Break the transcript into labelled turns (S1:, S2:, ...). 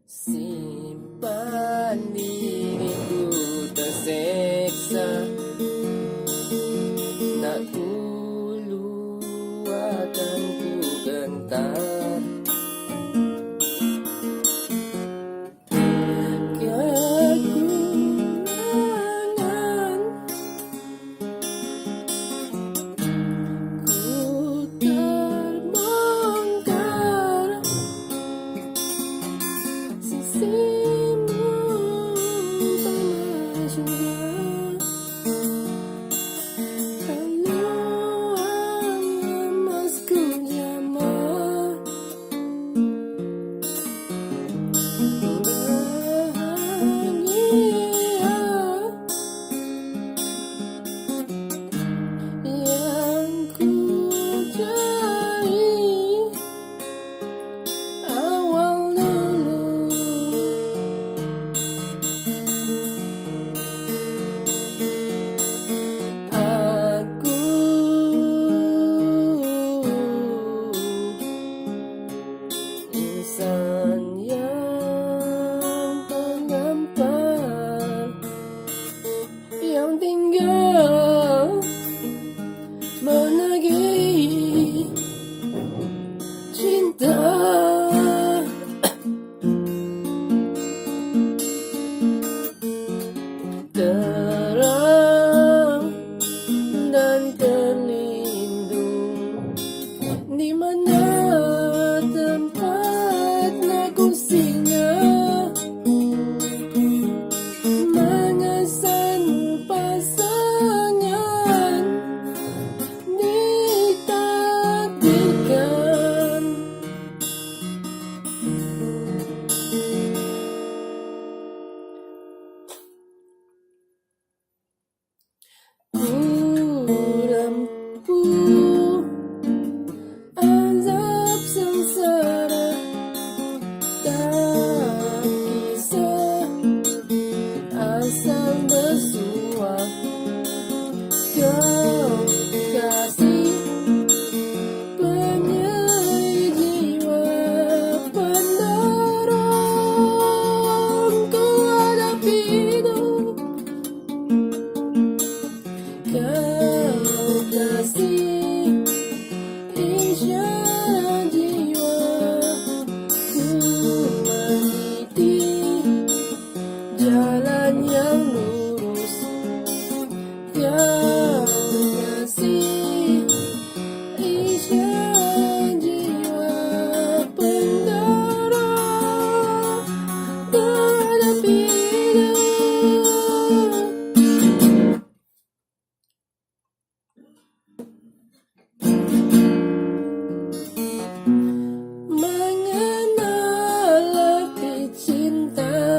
S1: Simpan diriku terseksa, nak dulu akan ku gentar. Kekurangan ku terbongkar, sisimu panas juga. Kalau emasku jamah, bahagia yang ku cari awal dulu. Aku insan yang pengampan, yang tinggal menagih cinta. Terang dan terlindung, di mana tempat lagu singgah, mengesan pasangan ditakdirkan. Ku rempuh azab sengsara, tak kisah asal bersuah. Kau kasih penyei jiwa pendorong ku hadapi hidup. Kau kasih isyarat jiwa, ku meniti jalan yang lurus. Kau kasih isyarat jiwa pendorong terhadap hidup. Mengenal arti cinta,